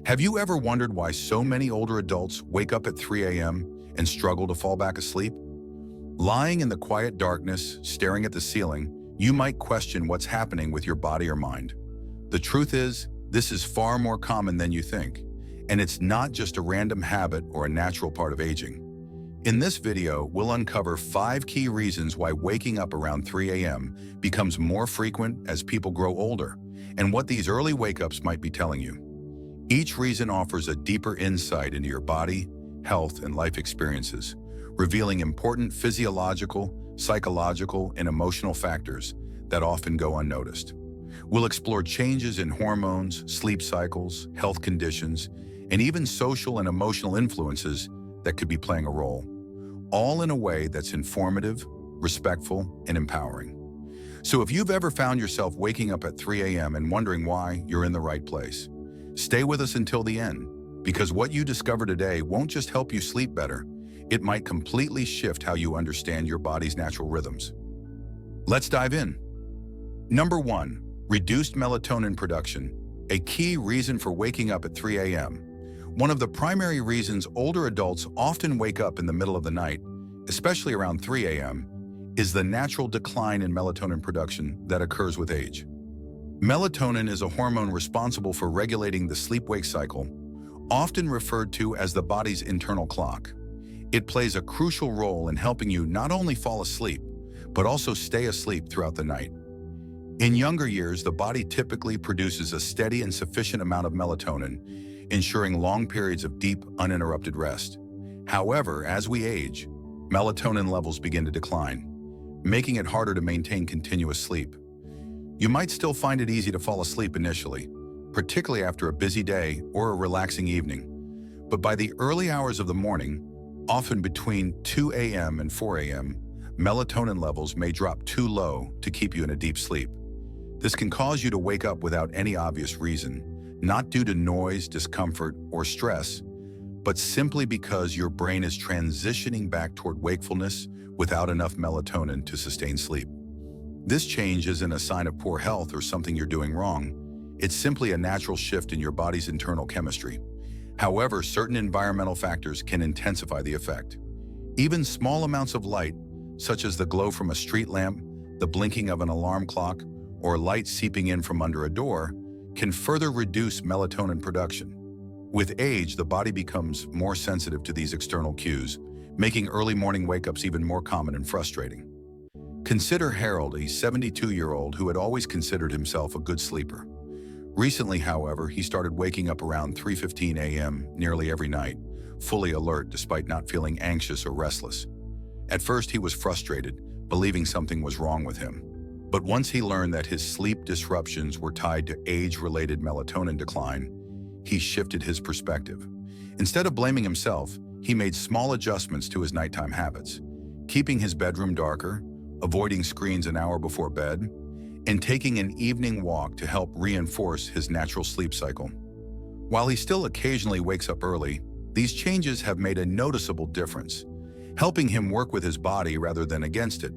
Have you ever wondered why so many older adults wake up at 3 a.m. and struggle to fall back asleep? Lying in the quiet darkness, staring at the ceiling, you might question what's happening with your body or mind. The truth is, this is far more common than you think, and it's not just a random habit or a natural part of aging. In this video, we'll uncover 5 key reasons why waking up around 3 a.m. becomes more frequent as people grow older, and what these early wake-ups might be telling you. Each reason offers a deeper insight into your body, health, and life experiences, revealing important physiological, psychological, and emotional factors that often go unnoticed. We'll explore changes in hormones, sleep cycles, health conditions, and even social and emotional influences that could be playing a role, all in a way that's informative, respectful, and empowering. So if you've ever found yourself waking up at 3 a.m. and wondering why, you're in the right place. Stay with us until the end, because what you discover today won't just help you sleep better, it might completely shift how you understand your body's natural rhythms. Let's dive in. Number 1, reduced melatonin production, a key reason for waking up at 3 a.m. One of the primary reasons older adults often wake up in the middle of the night, especially around 3 a.m., is the natural decline in melatonin production that occurs with age. Melatonin is a hormone responsible for regulating the sleep-wake cycle, often referred to as the body's internal clock. It plays a crucial role in helping you not only fall asleep, but also stay asleep throughout the night. In younger years, the body typically produces a steady and sufficient amount of melatonin, ensuring long periods of deep, uninterrupted rest. However, as we age, melatonin levels begin to decline, making it harder to maintain continuous sleep. You might still find it easy to fall asleep initially, particularly after a busy day or a relaxing evening. But by the early hours of the morning, often between 2 a.m. and 4 a.m., melatonin levels may drop too low to keep you in a deep sleep. This can cause you to wake up without any obvious reason, not due to noise, discomfort, or stress, but simply because your brain is transitioning back toward wakefulness without enough melatonin to sustain sleep. This change isn't a sign of poor health or something you're doing wrong. It's simply a natural shift in your body's internal chemistry. However, certain environmental factors can intensify the effect. Even small amounts of light, such as the glow from a street lamp, the blinking of an alarm clock, or light seeping in from under a door, can further reduce melatonin production. With age, the body becomes more sensitive to these external cues, making early morning wake-ups even more common and frustrating. Consider Harold, a 72-year-old who had always considered himself a good sleeper. Recently, however, he started waking up around 3:15 a.m. nearly every night, fully alert despite not feeling anxious or restless. At first, he was frustrated, believing something was wrong with him. But once he learned that his sleep disruptions were tied to age-related melatonin decline, he shifted his perspective. Instead of blaming himself, he made small adjustments to his nighttime habits, keeping his bedroom darker, avoiding screens an hour before bed, and taking an evening walk to help reinforce his natural sleep cycle. While he still occasionally wakes up early, these changes have made a noticeable difference, helping him work with his body rather than against it.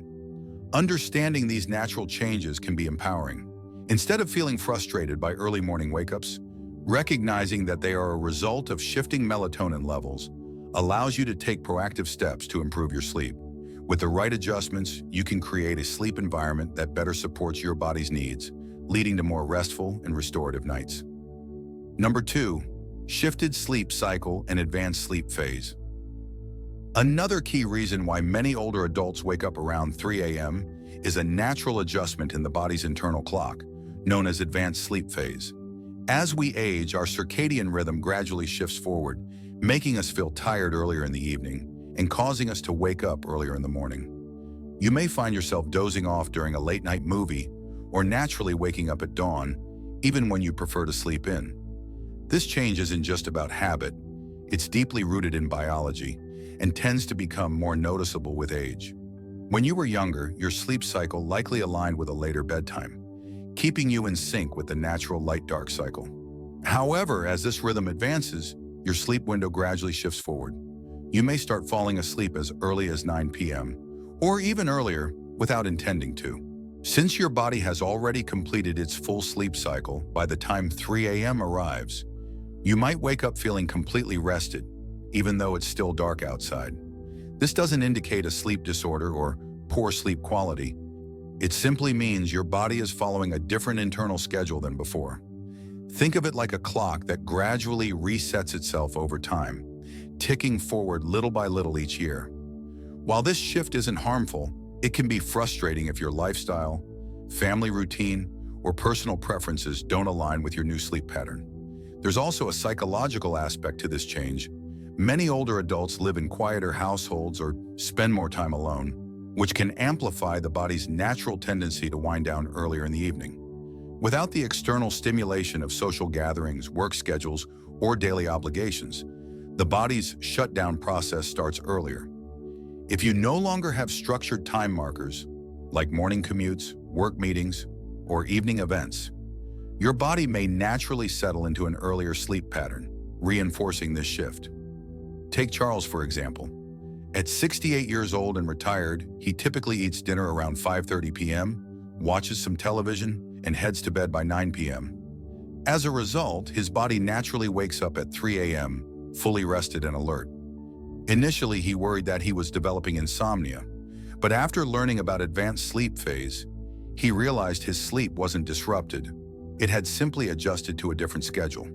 Understanding these natural changes can be empowering. Instead of feeling frustrated by early morning wake-ups, recognizing that they are a result of shifting melatonin levels allows you to take proactive steps to improve your sleep. With the right adjustments, you can create a sleep environment that better supports your body's needs, leading to more restful and restorative nights. Number 2, shifted sleep cycle and advanced sleep phase. Another key reason why many older adults wake up around 3 a.m. is a natural adjustment in the body's internal clock, known as advanced sleep phase. As we age, our circadian rhythm gradually shifts forward, making us feel tired earlier in the evening and causing us to wake up earlier in the morning. You may find yourself dozing off during a late-night movie or naturally waking up at dawn, even when you prefer to sleep in. This change isn't just about habit, it's deeply rooted in biology and tends to become more noticeable with age. When you were younger, your sleep cycle likely aligned with a later bedtime, keeping you in sync with the natural light-dark cycle. However, as this rhythm advances, your sleep window gradually shifts forward. You may start falling asleep as early as 9 p.m., or even earlier without intending to. Since your body has already completed its full sleep cycle by the time 3 a.m. arrives, You might wake up feeling completely rested, even though it's still dark outside. This doesn't indicate a sleep disorder or poor sleep quality. It simply means your body is following a different internal schedule than before. Think of it like a clock that gradually resets itself over time, ticking forward little by little each year. While this shift isn't harmful, it can be frustrating if your lifestyle, family routine, or personal preferences don't align with your new sleep pattern. There's also a psychological aspect to this change. Many older adults live in quieter households or spend more time alone, which can amplify the body's natural tendency to wind down earlier in the evening. Without the external stimulation of social gatherings, work schedules, or daily obligations, the body's shutdown process starts earlier. If you no longer have structured time markers, like morning commutes, work meetings, or evening events, your body may naturally settle into an earlier sleep pattern, reinforcing this shift. Take Charles, for example. At 68 years old and retired, he typically eats dinner around 5:30 p.m., watches some television, and heads to bed by 9 p.m. As a result, his body naturally wakes up at 3 a.m., fully rested and alert. Initially, he worried that he was developing insomnia, but after learning about advanced sleep phase, he realized his sleep wasn't disrupted. It had simply adjusted to a different schedule.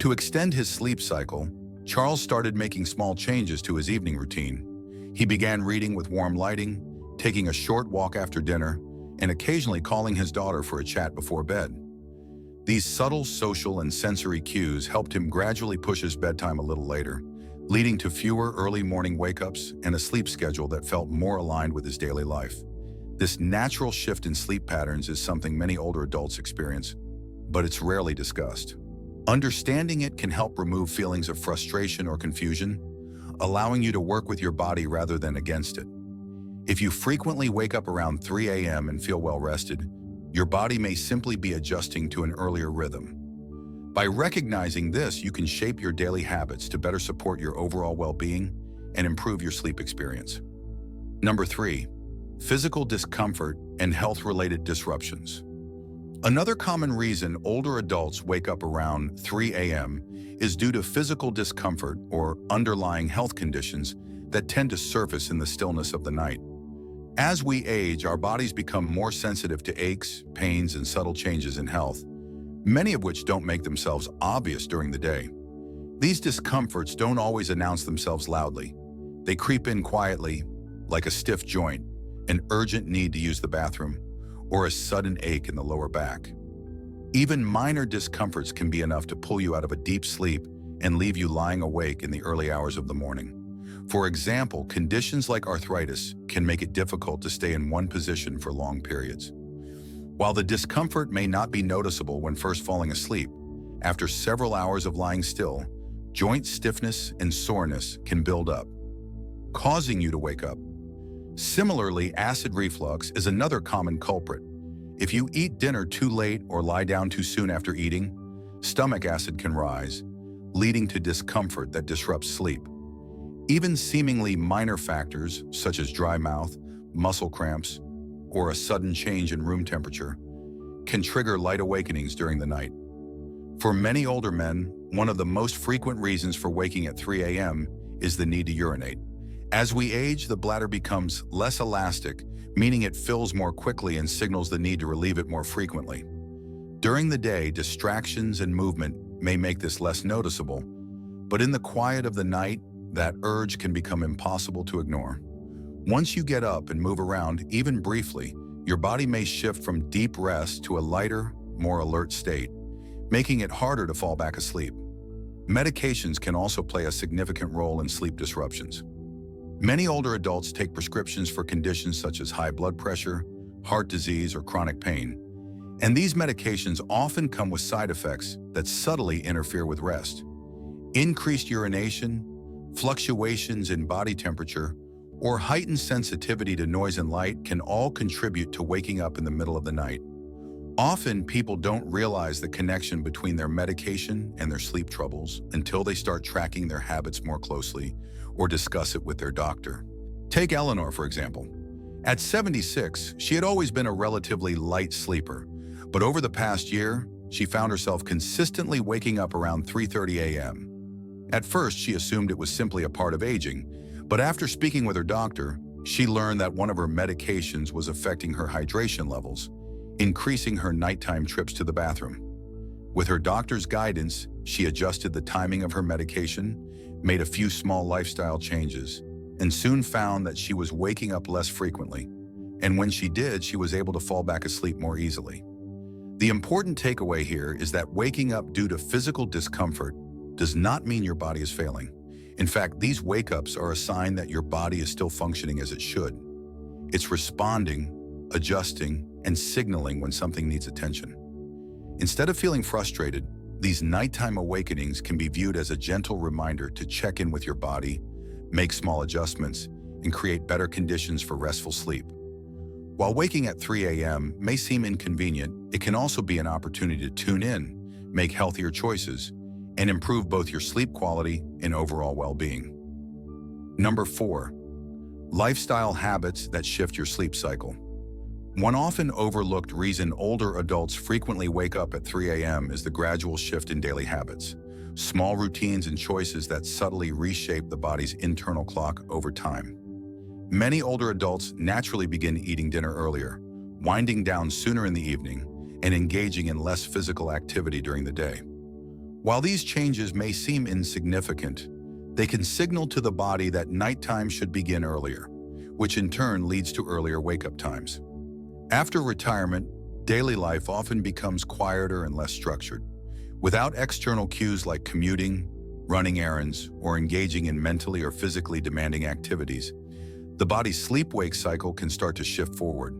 To extend his sleep cycle, Charles started making small changes to his evening routine. He began reading with warm lighting, taking a short walk after dinner, and occasionally calling his daughter for a chat before bed. These subtle social and sensory cues helped him gradually push his bedtime a little later, leading to fewer early morning wake-ups and a sleep schedule that felt more aligned with his daily life. This natural shift in sleep patterns is something many older adults experience, but it's rarely discussed. Understanding it can help remove feelings of frustration or confusion, allowing you to work with your body rather than against it. If you frequently wake up around 3 a.m. and feel well rested, your body may simply be adjusting to an earlier rhythm. By recognizing this, you can shape your daily habits to better support your overall well-being and improve your sleep experience. Number 3, physical discomfort and health-related disruptions. Another common reason older adults wake up around 3 a.m. is due to physical discomfort or underlying health conditions that tend to surface in the stillness of the night. As we age, our bodies become more sensitive to aches, pains, and subtle changes in health, many of which don't make themselves obvious during the day. These discomforts don't always announce themselves loudly. They creep in quietly, like a stiff joint, an urgent need to use the bathroom, or a sudden ache in the lower back. Even minor discomforts can be enough to pull you out of a deep sleep and leave you lying awake in the early hours of the morning. For example, conditions like arthritis can make it difficult to stay in one position for long periods. While the discomfort may not be noticeable when first falling asleep, after several hours of lying still, joint stiffness and soreness can build up, causing you to wake up. Similarly, acid reflux is another common culprit. If you eat dinner too late or lie down too soon after eating, stomach acid can rise, leading to discomfort that disrupts sleep. Even seemingly minor factors, such as dry mouth, muscle cramps, or a sudden change in room temperature, can trigger light awakenings during the night. For many older men, one of the most frequent reasons for waking at 3 a.m. is the need to urinate. As we age, the bladder becomes less elastic, meaning it fills more quickly and signals the need to relieve it more frequently. During the day, distractions and movement may make this less noticeable, but in the quiet of the night, that urge can become impossible to ignore. Once you get up and move around, even briefly, your body may shift from deep rest to a lighter, more alert state, making it harder to fall back asleep. Medications can also play a significant role in sleep disruptions. Many older adults take prescriptions for conditions such as high blood pressure, heart disease, or chronic pain. And these medications often come with side effects that subtly interfere with rest. Increased urination, fluctuations in body temperature, or heightened sensitivity to noise and light can all contribute to waking up in the middle of the night. Often, people don't realize the connection between their medication and their sleep troubles until they start tracking their habits more closely or discuss it with their doctor. Take Eleanor, for example. At 76, she had always been a relatively light sleeper, but over the past year, she found herself consistently waking up around 3:30 a.m. At first, she assumed it was simply a part of aging, but after speaking with her doctor, she learned that one of her medications was affecting her hydration levels, increasing her nighttime trips to the bathroom. With her doctor's guidance, she adjusted the timing of her medication, made a few small lifestyle changes, and soon found that she was waking up less frequently. And when she did, she was able to fall back asleep more easily. The important takeaway here is that waking up due to physical discomfort does not mean your body is failing. In fact, these wake-ups are a sign that your body is still functioning as it should. It's responding, adjusting, and signaling when something needs attention. Instead of feeling frustrated, these nighttime awakenings can be viewed as a gentle reminder to check in with your body, make small adjustments, and create better conditions for restful sleep. While waking at 3 a.m. may seem inconvenient, it can also be an opportunity to tune in, make healthier choices, and improve both your sleep quality and overall well-being. Number 4. Lifestyle habits that shift your sleep cycle. One often overlooked reason older adults frequently wake up at 3 a.m. is the gradual shift in daily habits, small routines and choices that subtly reshape the body's internal clock over time. Many older adults naturally begin eating dinner earlier, winding down sooner in the evening, and engaging in less physical activity during the day. While these changes may seem insignificant, they can signal to the body that nighttime should begin earlier, which in turn leads to earlier wake-up times. After retirement, daily life often becomes quieter and less structured. Without external cues like commuting, running errands, or engaging in mentally or physically demanding activities, the body's sleep-wake cycle can start to shift forward.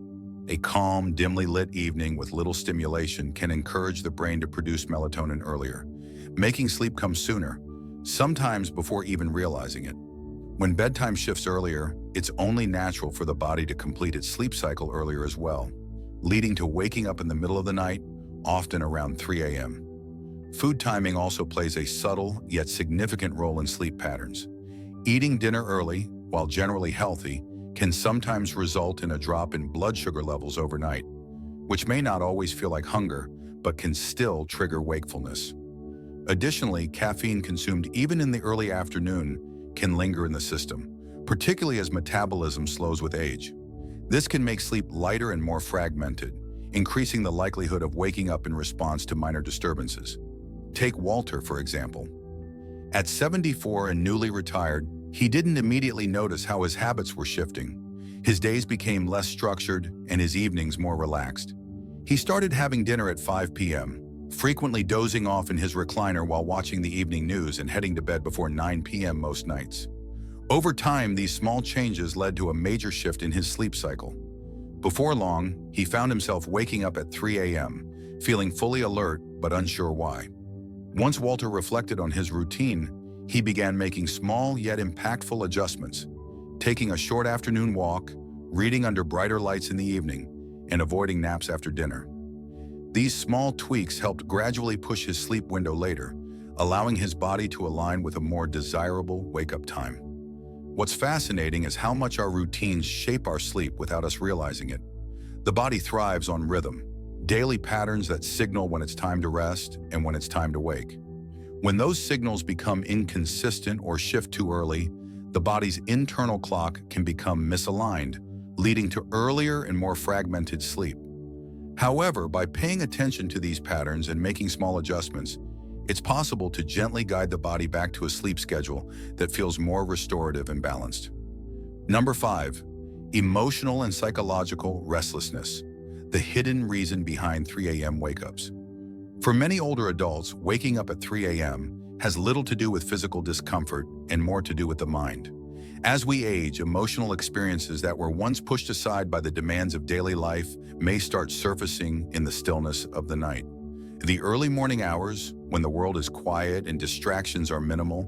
A calm, dimly lit evening with little stimulation can encourage the brain to produce melatonin earlier, making sleep come sooner, sometimes before even realizing it. When bedtime shifts earlier, it's only natural for the body to complete its sleep cycle earlier as well, leading to waking up in the middle of the night, often around 3 a.m. Food timing also plays a subtle yet significant role in sleep patterns. Eating dinner early, while generally healthy, can sometimes result in a drop in blood sugar levels overnight, which may not always feel like hunger, but can still trigger wakefulness. Additionally, caffeine consumed even in the early afternoon can linger in the system, particularly as metabolism slows with age. This can make sleep lighter and more fragmented, increasing the likelihood of waking up in response to minor disturbances. Take Walter, for example. At 74 and newly retired, he didn't immediately notice how his habits were shifting. His days became less structured and his evenings more relaxed. He started having dinner at 5 p.m., frequently dozing off in his recliner while watching the evening news and heading to bed before 9 p.m. most nights. Over time, these small changes led to a major shift in his sleep cycle. Before long, he found himself waking up at 3 a.m., feeling fully alert but unsure why. Once Walter reflected on his routine, he began making small yet impactful adjustments, taking a short afternoon walk, reading under brighter lights in the evening, and avoiding naps after dinner. These small tweaks helped gradually push his sleep window later, allowing his body to align with a more desirable wake-up time. What's fascinating is how much our routines shape our sleep without us realizing it. The body thrives on rhythm, daily patterns that signal when it's time to rest and when it's time to wake. When those signals become inconsistent or shift too early, the body's internal clock can become misaligned, leading to earlier and more fragmented sleep. However, by paying attention to these patterns and making small adjustments, it's possible to gently guide the body back to a sleep schedule that feels more restorative and balanced. Number 5, emotional and psychological restlessness, the hidden reason behind 3 a.m. wake-ups. For many older adults, waking up at 3 a.m. has little to do with physical discomfort and more to do with the mind. As we age, emotional experiences that were once pushed aside by the demands of daily life may start surfacing in the stillness of the night. The early morning hours, when the world is quiet and distractions are minimal,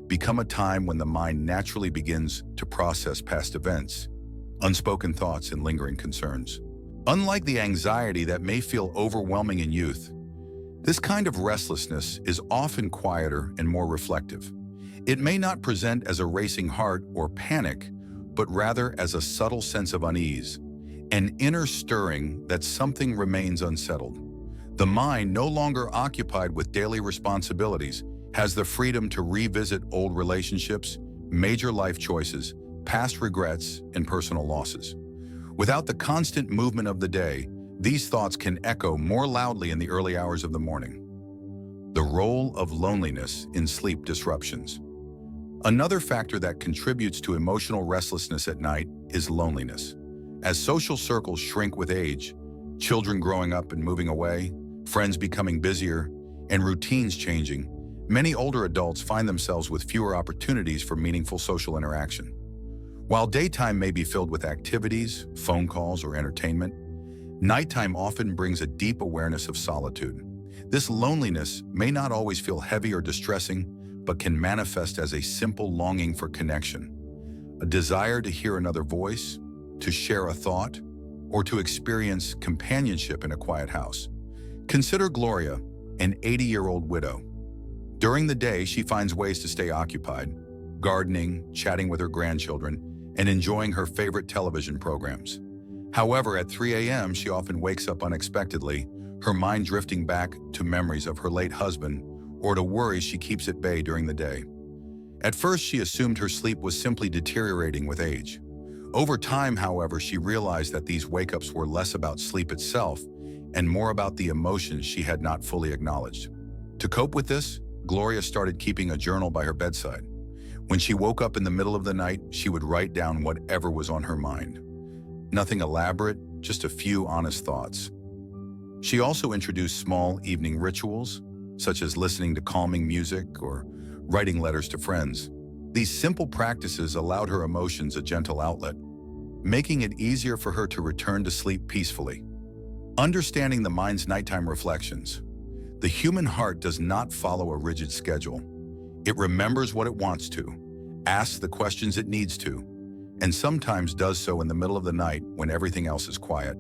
become a time when the mind naturally begins to process past events, unspoken thoughts, and lingering concerns. Unlike the anxiety that may feel overwhelming in youth, this kind of restlessness is often quieter and more reflective. It may not present as a racing heart or panic, but rather as a subtle sense of unease, an inner stirring that something remains unsettled. The mind, no longer occupied with daily responsibilities, has the freedom to revisit old relationships, major life choices, past regrets, and personal losses. Without the constant movement of the day, these thoughts can echo more loudly in the early hours of the morning. The role of loneliness in sleep disruptions. Another factor that contributes to emotional restlessness at night is loneliness. As social circles shrink with age, children growing up and moving away, friends becoming busier, and routines changing, many older adults find themselves with fewer opportunities for meaningful social interaction. While daytime may be filled with activities, phone calls, or entertainment, nighttime often brings a deep awareness of solitude. This loneliness may not always feel heavy or distressing, but can manifest as a simple longing for connection, a desire to hear another voice, to share a thought, or to experience companionship in a quiet house. Consider Gloria, an 80-year-old widow. During the day, she finds ways to stay occupied, gardening, chatting with her grandchildren, and enjoying her favorite television programs. However, at 3 a.m., she often wakes up unexpectedly, her mind drifting back to memories of her late husband or to worries she keeps at bay during the day. At first, she assumed her sleep was simply deteriorating with age. Over time, however, she realized that these wake-ups were less about sleep itself and more about the emotions she had not fully acknowledged. To cope with this, Gloria started keeping a journal by her bedside. When she woke up in the middle of the night, she would write down whatever was on her mind. Nothing elaborate, just a few honest thoughts. She also introduced small evening rituals, such as listening to calming music or writing letters to friends. These simple practices allowed her emotions a gentle outlet, making it easier for her to return to sleep peacefully. Understanding the mind's nighttime reflections. The human heart does not follow a rigid schedule. It remembers what it wants to, asks the questions it needs to, and sometimes does so in the middle of the night when everything else is quiet.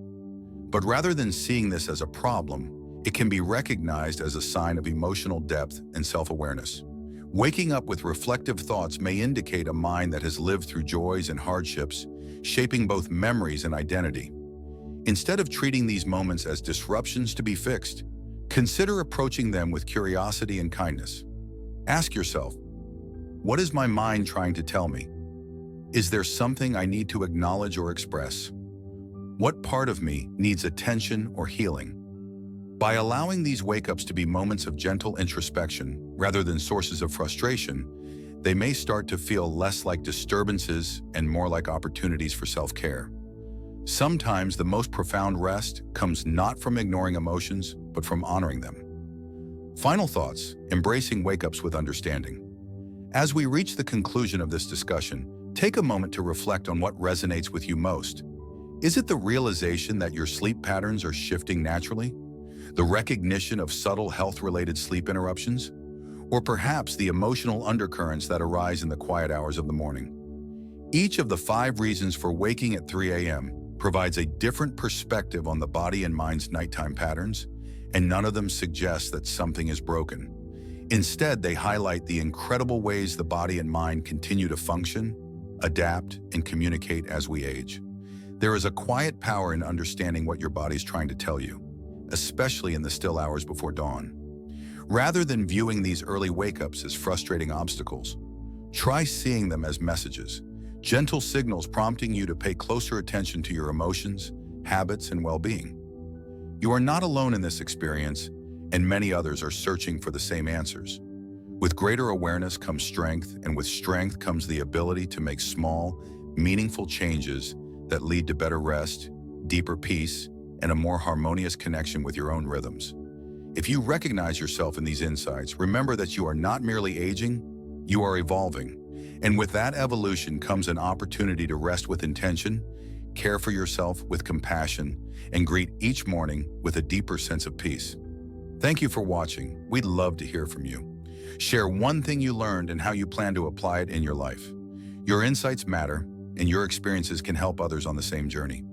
But rather than seeing this as a problem, it can be recognized as a sign of emotional depth and self-awareness. Waking up with reflective thoughts may indicate a mind that has lived through joys and hardships, shaping both memories and identity. Instead of treating these moments as disruptions to be fixed, consider approaching them with curiosity and kindness. Ask yourself, what is my mind trying to tell me? Is there something I need to acknowledge or express? What part of me needs attention or healing? By allowing these wake-ups to be moments of gentle introspection rather than sources of frustration, they may start to feel less like disturbances and more like opportunities for self-care. Sometimes the most profound rest comes not from ignoring emotions, but from honoring them. Final thoughts, embracing wake-ups with understanding. As we reach the conclusion of this discussion, take a moment to reflect on what resonates with you most. Is it the realization that your sleep patterns are shifting naturally? The recognition of subtle health-related sleep interruptions? Or perhaps the emotional undercurrents that arise in the quiet hours of the morning? Each of the 5 reasons for waking at 3 a.m. provides a different perspective on the body and mind's nighttime patterns, and none of them suggest that something is broken. Instead, they highlight the incredible ways the body and mind continue to function, adapt, and communicate as we age. There is a quiet power in understanding what your body's trying to tell you, especially in the still hours before dawn. Rather than viewing these early wake-ups as frustrating obstacles, try seeing them as messages, gentle signals prompting you to pay closer attention to your emotions, habits, and well-being. You are not alone in this experience, and many others are searching for the same answers. With greater awareness comes strength, and with strength comes the ability to make small, meaningful changes that lead to better rest, deeper peace, and a more harmonious connection with your own rhythms. If you recognize yourself in these insights, remember that you are not merely aging, you are evolving. And with that evolution comes an opportunity to rest with intention, care for yourself with compassion, and greet each morning with a deeper sense of peace. Thank you for watching. We'd love to hear from you. Share one thing you learned and how you plan to apply it in your life. Your insights matter, and your experiences can help others on the same journey.